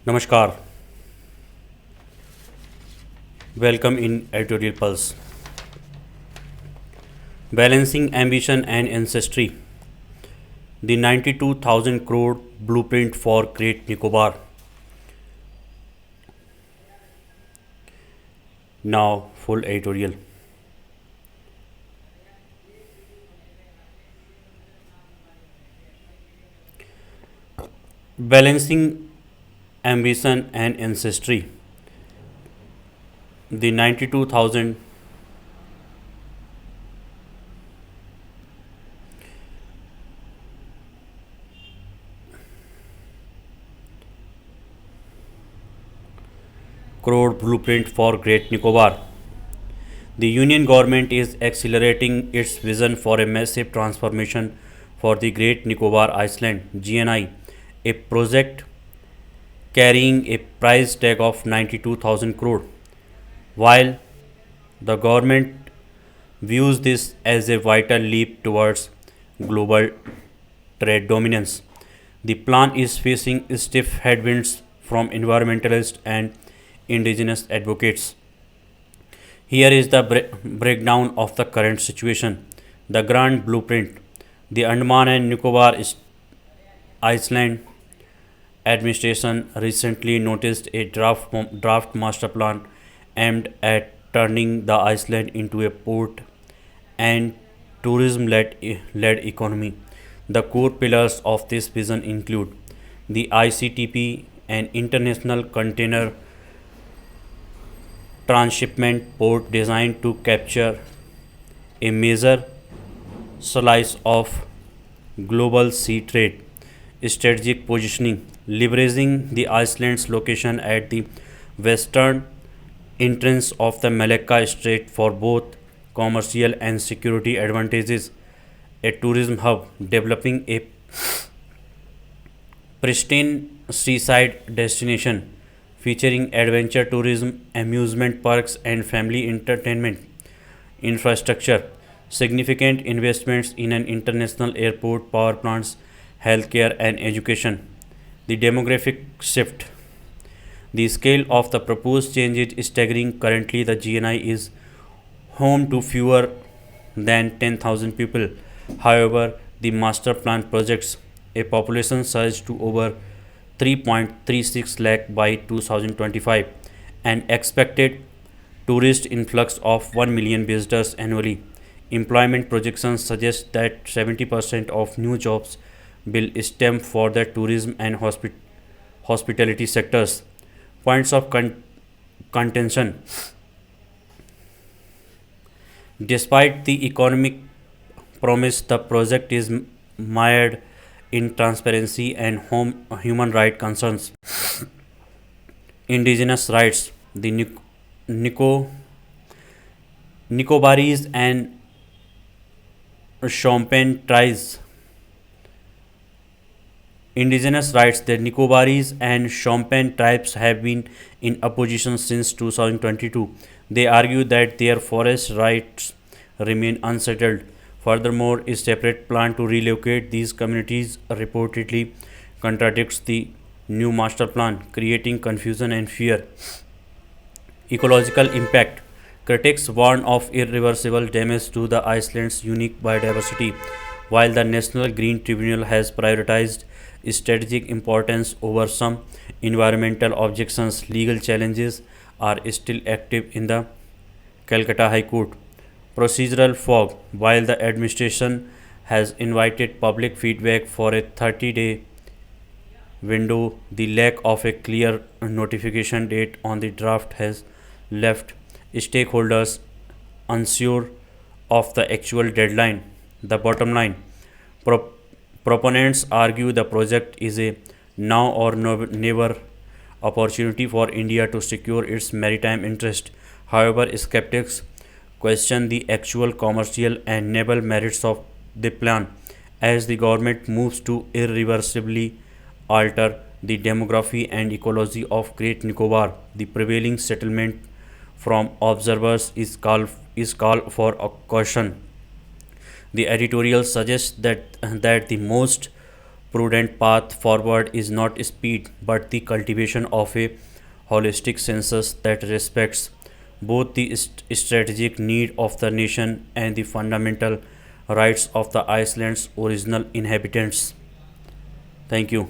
Namaskar. Welcome in Editorial Pulse. Balancing ambition and ancestry. The 92,000 crore blueprint for Great Nicobar. Now, full editorial. Balancing ambition and ancestry. The 92,000 crore blueprint for Great Nicobar. The Union government is accelerating its vision for a massive transformation for the Great Nicobar Island (GNI), a project carrying a price tag of 92,000 crore. While the government views this as a vital leap towards global trade dominance, the plan is facing stiff headwinds from environmentalists and indigenous advocates. Here is the breakdown of the current situation. The Grand Blueprint. The Andaman and Nicobar Island administration recently noticed a draft master plan aimed at turning the island into a port and tourism led economy. The core pillars of this vision include the ICTP, an international container transshipment port designed to capture a major slice of global sea trade, strategic positioning, leveraging the island's location at the western entrance of the Malacca Strait for both commercial and security advantages, a tourism hub, developing a pristine seaside destination featuring adventure tourism, amusement parks, and family entertainment infrastructure, significant investments in an international airport, power plants, healthcare, and education. The demographic shift. The scale of the proposed change is staggering. Currently, the GNI is home to fewer than 10,000 people. However, the master plan projects a population surge to over 3.36 lakh by 2025, an expected tourist influx of 1 million visitors annually. Employment projections suggest that 70% of new jobs will stem for the tourism and hospitality sectors. Points of contention. Despite the economic promise, the project is mired in transparency and human rights concerns. Indigenous rights. The Nico, Nicobaris and Champagne tribes. Indigenous rights. The Nicobaris and Champagne tribes have been in opposition since 2022. They argue that their forest rights remain unsettled. Furthermore, a separate plan to relocate these communities reportedly contradicts the new master plan, creating confusion and fear. Ecological impact. Critics warn of irreversible damage to the island's unique biodiversity, while the National Green Tribunal has prioritized strategic importance over some environmental objections. Legal challenges are still active in the Calcutta High Court. Procedural fog. While the administration has invited public feedback for a 30-day window, the lack of a clear notification date on the draft has left stakeholders unsure of the actual deadline. The bottom line. Pro- Proponents argue the project is a now or never opportunity for India to secure its maritime interest. However, skeptics question the actual commercial and naval merits of the plan as the government moves to irreversibly alter the demography and ecology of Great Nicobar. The prevailing settlement from observers is call for caution. The editorial suggests that the most prudent path forward is not speed but the cultivation of a holistic census that respects both the strategic need of the nation and the fundamental rights of the Iceland's original inhabitants. Thank you.